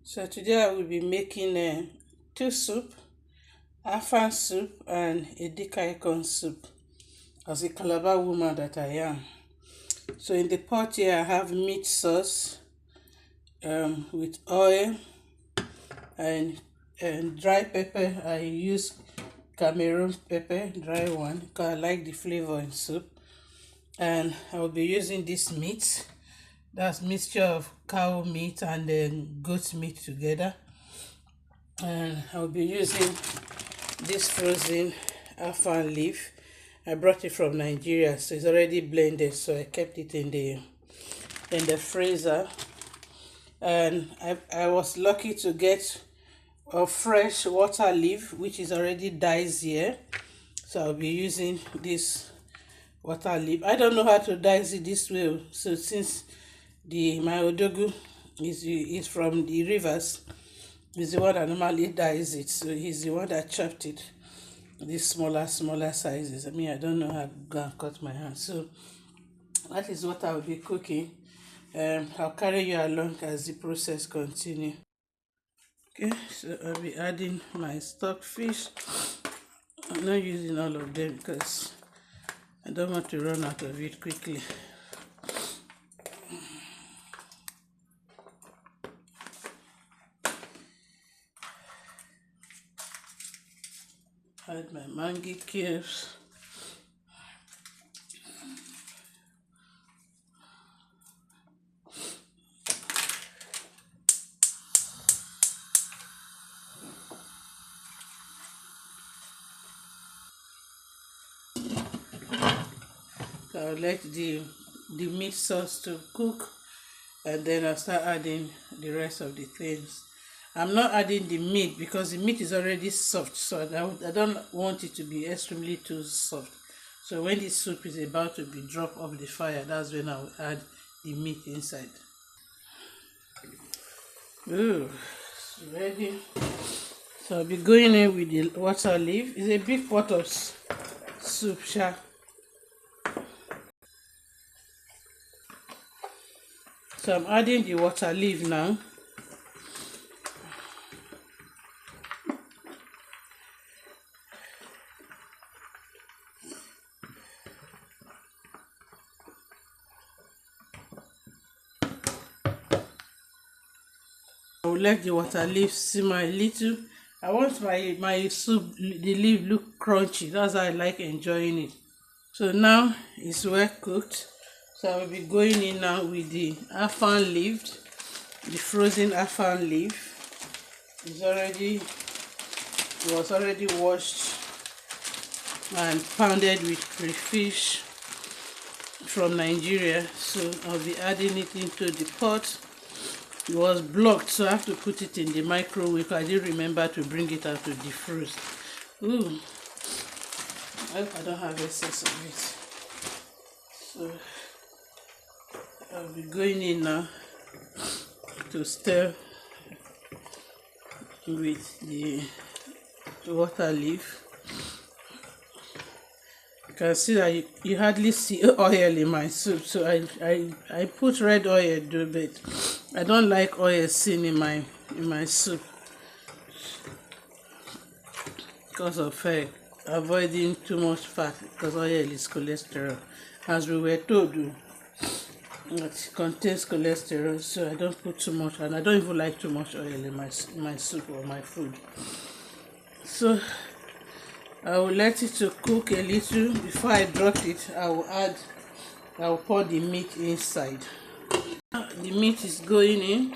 So today I will be making two soup, afan soup and EdikaikonSoup, as a Calabar woman that I am. So in the pot here I have meat sauce with oil and dry pepper. I use Cameroon pepper, dry one, because I like the flavor in soup. And I will be using this meat. That's mixture of cow meat and then goat meat together. And I'll be using this frozen afan leaf. I brought it from Nigeria, so it's already blended, so I kept it in the freezer. And I was lucky to get a fresh water leaf, which is already diced here, so I'll be using this water leaf. I don't know how to dice it this way, so since my odogu is from the rivers, he's the one that normally dies it, so he's the one that chopped it, these smaller sizes. I mean, I don't know how to go and cut my hand. So that is what I'll be cooking. I'll carry you along as the process continues. Okay, so I'll be adding my stock fish. I'm not using all of them because I don't want to run out of it quickly. Add my mango cubes. I'll let the meat sauce to cook, and then I'll start adding the rest of the things. I'm not adding the meat because the meat is already soft, so I don't want it to be extremely too soft. So when the soup is about to be dropped off the fire, that's when I'll add the meat inside. Ooh, it's ready. So I'll be going in with the water leaf. It's a big pot of soup, sha. So I'm adding the water leaf now. I will let the water leaf simmer a little. I want my soup, the leaf look crunchy. That's how I like enjoying it. So now it's well cooked. So I will be going in now with the afan leaf, the frozen afan leaf. It was already washed and pounded with crayfish from Nigeria. So I'll be adding it into the pot. It was blocked, so I have to put it in the microwave. I didn't remember to bring it out to defrost. Ooh, I hope I don't have excess of it. So I'll be going in now to stir with the water leaf. You can see that you hardly see oil in my soup, so I put red oil to it. I don't like oil seen in my soup because of avoiding too much fat, because oil is cholesterol, as we were told. It contains cholesterol, so I don't put too much, and I don't even like too much oil in my soup or my food. So I will let it to cook a little. Before I drop it, I will pour the meat inside. The meat is going in.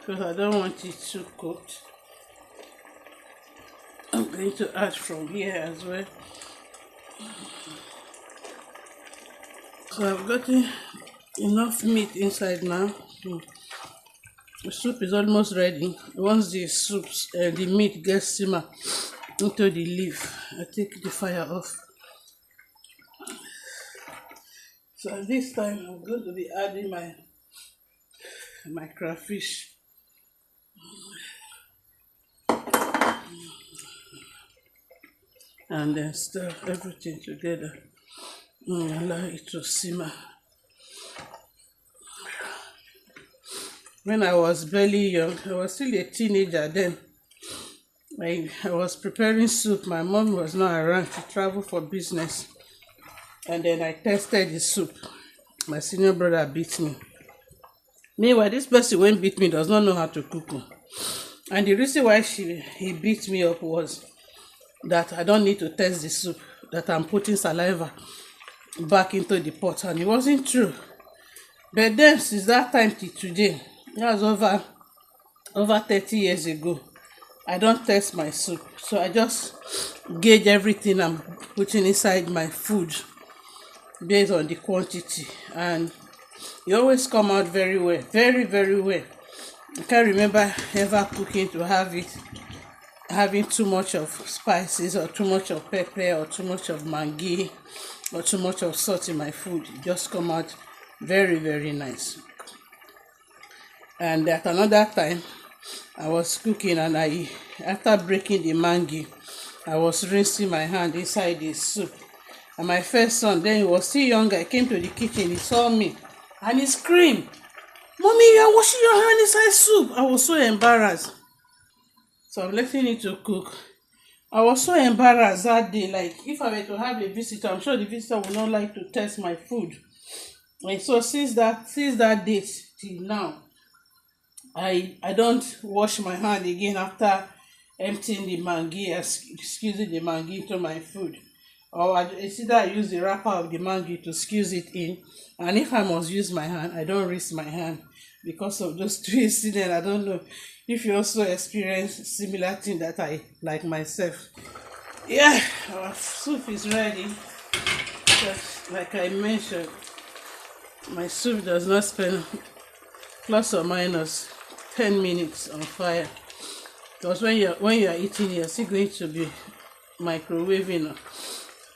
Because I don't want it too cooked. I'm going to add from here as well. So I've gotten enough meat inside now. The soup is almost ready. Once the meat gets simmer into the leaf, I take the fire off. So this time I'm going to be adding my crayfish. And then stir everything together. Allow it to simmer. When I was barely young, I was still a teenager then. I was preparing soup. My mom was not around. She traveled for business. And then I tested the soup. My senior brother beat me. Meanwhile, this person when beat me does not know how to cook. And the reason why he beat me up was that I don't need to test the soup, that I'm putting saliva back into the pot. And it wasn't true. But then, since that time till today, that was over 30 years ago, I don't test my soup. So I just gauge everything I'm putting inside my food based on the quantity. And it always come out very well, very, very well. I can't remember ever cooking to having too much of spices or too much of pepper or too much of mangi or too much of salt in my food. It just come out very, very nice. And at another time, I was cooking and after breaking the mangi, I was rinsing my hand inside the soup. And my first son, then he was still younger, he came to the kitchen, he saw me and he screamed, "Mommy, you are washing your hand inside soup." I was so embarrassed. So I'm letting it to cook. I was so embarrassed that day. Like, if I were to have a visitor, I'm sure the visitor would not like to test my food. And so since that date till now, I don't wash my hand again after emptying the mangi, squeezing the mangi into my food. Or it's either I use the wrapper of the mangi to squeeze it in. And if I must use my hand, I don't risk my hand because of those two incidents. I don't know if you also experience similar thing that I like myself. Yeah, our soup is ready. Just like I mentioned, my soup does not spend plus or minus 10 minutes on fire, because when you are eating, you're still going to be microwaving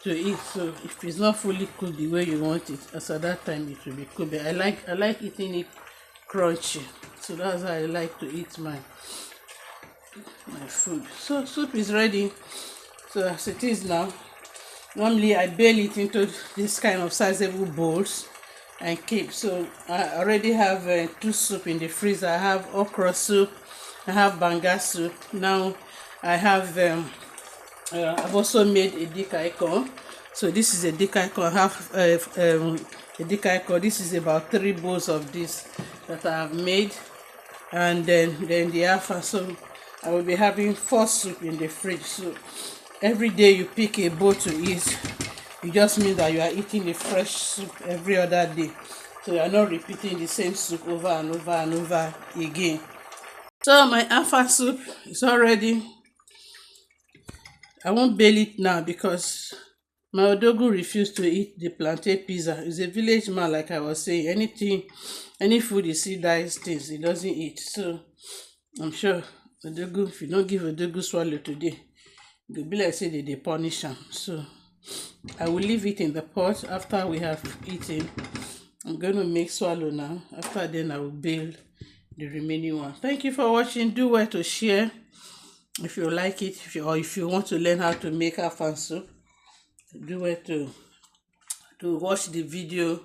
to eat. So if it's not fully cooked the way you want it, as at that time it will be cooked. But I like eating it crunchy, so that's how I like to eat my food. So soup is ready. So as it is now, normally I bail it into this kind of sizable bowls and keep. So I already have two soup in the freezer. I have okra soup, I have banga soup. Now I have I've also made edikaikon. So this is edikaikon. I have edikaikon. This is about 3 bowls of this that I have made, and then the alpha. So I will be having 4 soup in the fridge. So every day you pick a bowl to eat, it just means that you are eating a fresh soup every other day. So you are not repeating the same soup over and over and over again. So my alpha soup is already. I won't bail it now because my odogu refused to eat the plantain pizza. He's a village man, like I was saying. Any food he see dies things, he doesn't eat. So I'm sure odogu, if you don't give odogu swallow today, it will be like say they punish him. So I will leave it in the pot after we have eaten. I'm going to make swallow now. After then, I will bail the remaining one. Thank you for watching. Do well to share if you like it, or if you want to learn how to make afan soup. Do well to watch the video,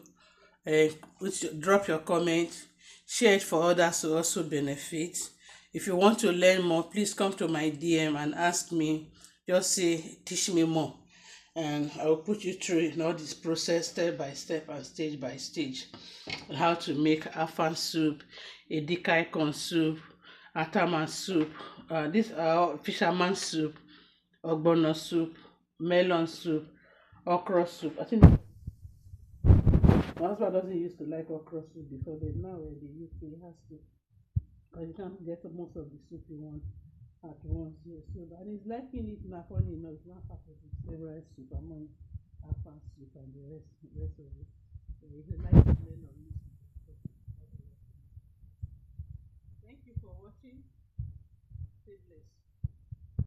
drop your comment, share it for others to also benefit. If you want to learn more, please come to my DM and ask me. Just say, teach me more, and I will put you through in all this process step by step and stage by stage on how to make afan soup, EdikaikonSoup, ataman soup, this fisherman soup, ogbono soup, melon soup, okra soup. I think my husband doesn't used to like okra soup before, but now in the UK he has to, because you can't get most of the soup you want at once. Yes. So, and he's liking it now. Funny enough, it's not part of his favorite soup among afan soup and the rest of it. So he's a nice man on this. Thank you for watching. Stay blessed.